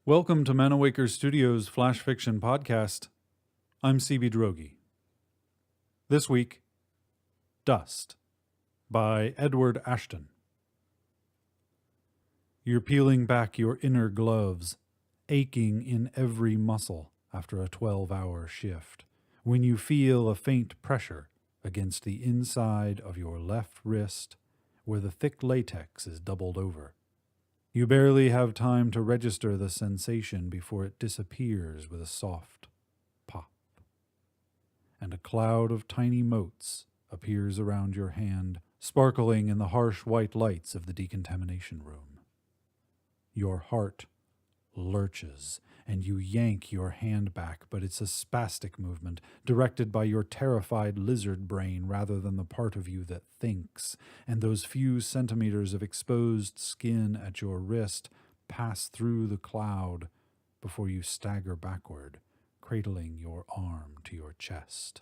Welcome to Manawaker Studios Flash Fiction Podcast. I'm CB Drogi. This week, Dust by Edward Ashton. You're peeling back your inner gloves, aching in every muscle after a 12-hour shift, when you feel a faint pressure against the inside of your left wrist where the thick latex is doubled over. You barely have time to register the sensation before it disappears with a soft pop. And a cloud of tiny motes appears around your hand, sparkling in the harsh white lights of the decontamination room. Your heart lurches, and you yank your hand back, but it's a spastic movement, directed by your terrified lizard brain rather than the part of you that thinks, and those few centimeters of exposed skin at your wrist pass through the cloud before you stagger backward, cradling your arm to your chest.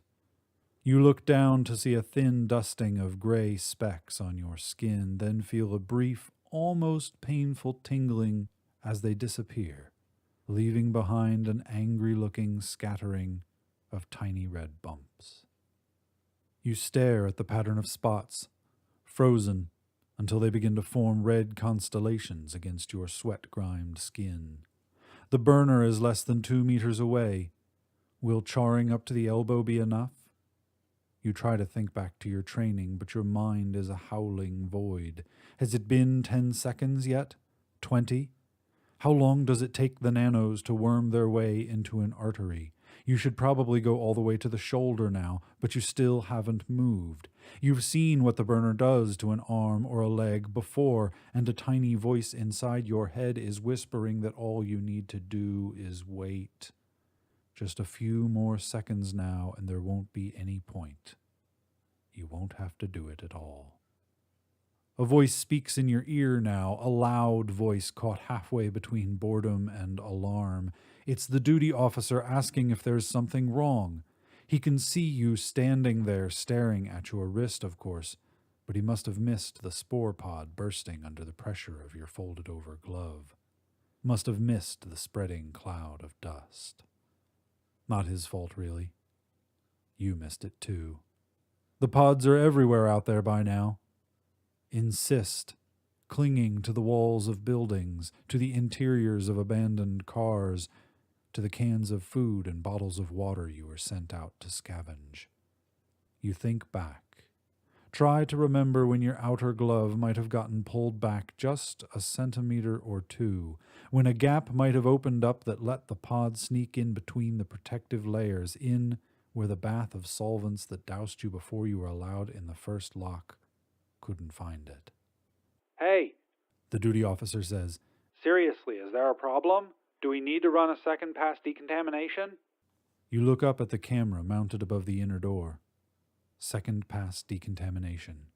You look down to see a thin dusting of gray specks on your skin, then feel a brief, almost painful tingling as they disappear, leaving behind an angry-looking scattering of tiny red bumps. You stare at the pattern of spots, frozen, until they begin to form red constellations against your sweat-grimed skin. The burner is less than 2 meters away. Will charring up to the elbow be enough? You try to think back to your training, but your mind is a howling void. Has it been 10 seconds yet? 20? How long does it take the nanos to worm their way into an artery? You should probably go all the way to the shoulder now, but you still haven't moved. You've seen what the burner does to an arm or a leg before, and a tiny voice inside your head is whispering that all you need to do is wait. Just a few more seconds now, and there won't be any point. You won't have to do it at all. A voice speaks in your ear now, a loud voice caught halfway between boredom and alarm. It's the duty officer asking if there's something wrong. He can see you standing there staring at your wrist, of course, but he must have missed the spore pod bursting under the pressure of your folded-over glove. Must have missed the spreading cloud of dust. Not his fault, really. You missed it, too. The pods are everywhere out there by now. Insist, clinging to the walls of buildings, to the interiors of abandoned cars, to the cans of food and bottles of water you were sent out to scavenge. You think back. Try to remember when your outer glove might have gotten pulled back just a centimeter or two, when a gap might have opened up that let the pod sneak in between the protective layers, in where the bath of solvents that doused you before you were allowed in the first lock couldn't find it. Hey, the duty officer says. Seriously, is there a problem? Do we need to run a second pass decontamination? You look up at the camera mounted above the inner door. Second pass decontamination.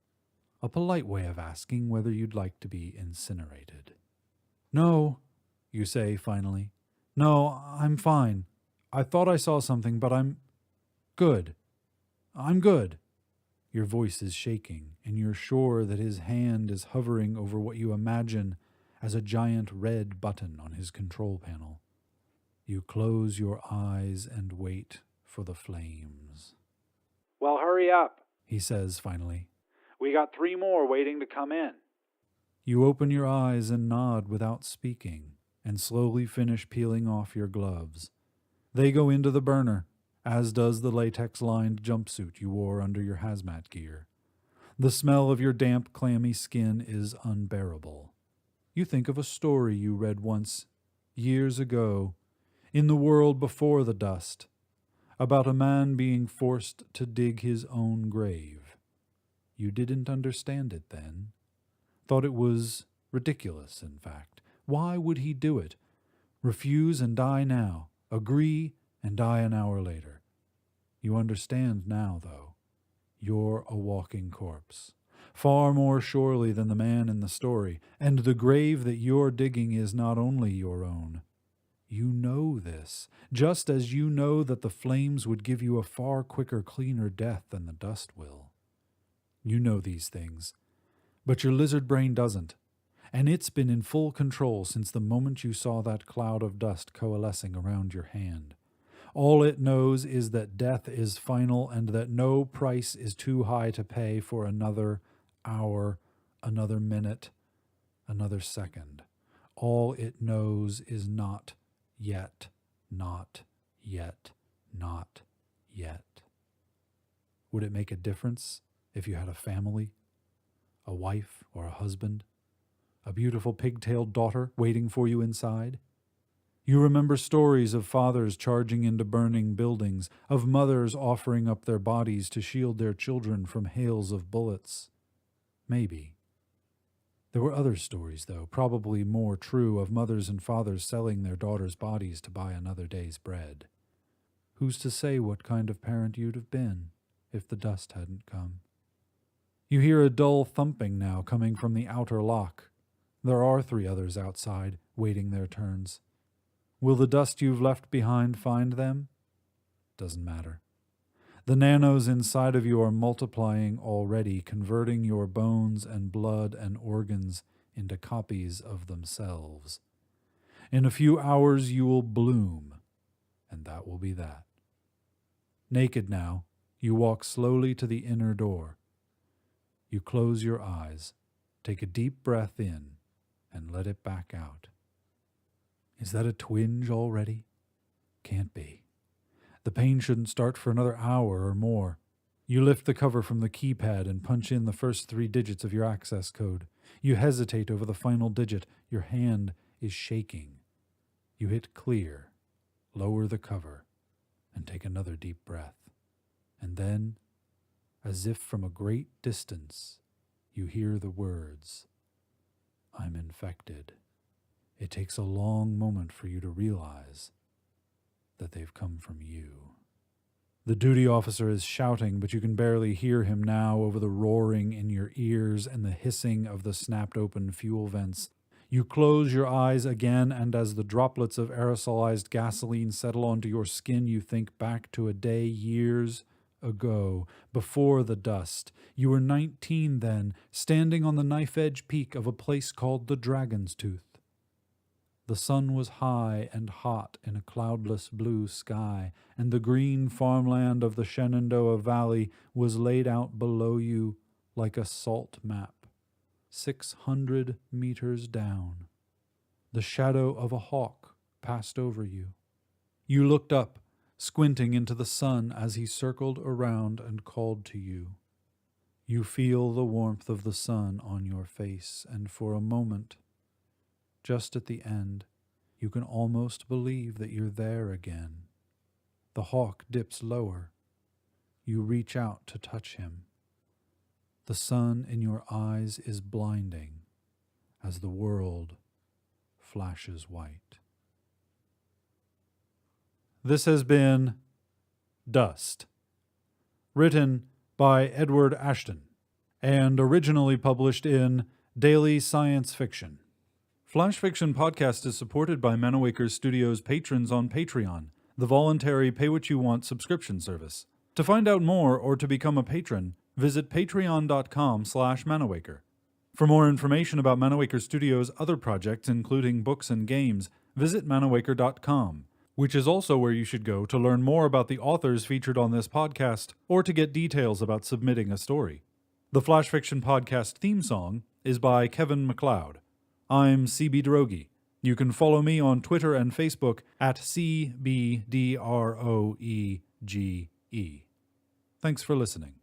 A polite way of asking whether you'd like to be incinerated. No, you say finally. No, I'm fine. I thought I saw something, but I'm good. I'm good. Your voice is shaking, and you're sure that his hand is hovering over what you imagine as a giant red button on his control panel. You close your eyes and wait for the flames. Well, hurry up, he says finally. We got 3 more waiting to come in. You open your eyes and nod without speaking, and slowly finish peeling off your gloves. They go into the burner, as does the latex-lined jumpsuit you wore under your hazmat gear. The smell of your damp, clammy skin is unbearable. You think of a story you read once, years ago, in the world before the dust, about a man being forced to dig his own grave. You didn't understand it then. Thought it was ridiculous, in fact. Why would he do it? Refuse and die now. Agree and die an hour later. You understand now, though. You're a walking corpse. Far more surely than the man in the story, and the grave that you're digging is not only your own. You know this, just as you know that the flames would give you a far quicker, cleaner death than the dust will. You know these things. But your lizard brain doesn't. And it's been in full control since the moment you saw that cloud of dust coalescing around your hand. All it knows is that death is final and that no price is too high to pay for another hour, another minute, another second. All it knows is not yet, not yet, not yet. Would it make a difference if you had a family, a wife or a husband, a beautiful pigtailed daughter waiting for you inside? You remember stories of fathers charging into burning buildings, of mothers offering up their bodies to shield their children from hails of bullets. Maybe. There were other stories, though, probably more true, of mothers and fathers selling their daughters' bodies to buy another day's bread. Who's to say what kind of parent you'd have been if the dust hadn't come? You hear a dull thumping now coming from the outer lock. There are 3 others outside, waiting their turns. Will the dust you've left behind find them? Doesn't matter. The nanos inside of you are multiplying already, converting your bones and blood and organs into copies of themselves. In a few hours you will bloom, and that will be that. Naked now, you walk slowly to the inner door. You close your eyes, take a deep breath in, and let it back out. Is that a twinge already? Can't be. The pain shouldn't start for another hour or more. You lift the cover from the keypad and punch in the first 3 digits of your access code. You hesitate over the final digit. Your hand is shaking. You hit clear, lower the cover, and take another deep breath. And then, as if from a great distance, you hear the words, "I'm infected." It takes a long moment for you to realize that they've come from you. The duty officer is shouting, but you can barely hear him now over the roaring in your ears and the hissing of the snapped-open fuel vents. You close your eyes again, and as the droplets of aerosolized gasoline settle onto your skin, you think back to a day years ago, before the dust. You were 19 then, standing on the knife-edge peak of a place called the Dragon's Tooth. The sun was high and hot in a cloudless blue sky, and the green farmland of the Shenandoah Valley was laid out below you like a salt map, 600 meters down. The shadow of a hawk passed over you. You looked up, squinting into the sun as he circled around and called to you. You feel the warmth of the sun on your face, and for a moment, just at the end, you can almost believe that you're there again. The hawk dips lower. You reach out to touch him. The sun in your eyes is blinding as the world flashes white. This has been Dust, written by Edward Ashton, and originally published in Daily Science Fiction. Flash Fiction Podcast is supported by Manawaker Studios patrons on Patreon, the voluntary pay-what-you-want subscription service. To find out more or to become a patron, visit patreon.com/Manawaker. For more information about Manawaker Studios' other projects, including books and games, visit manawaker.com, which is also where you should go to learn more about the authors featured on this podcast or to get details about submitting a story. The Flash Fiction Podcast theme song is by Kevin MacLeod. I'm CB Droege. You can follow me on Twitter and Facebook at CBDROEGE. Thanks for listening.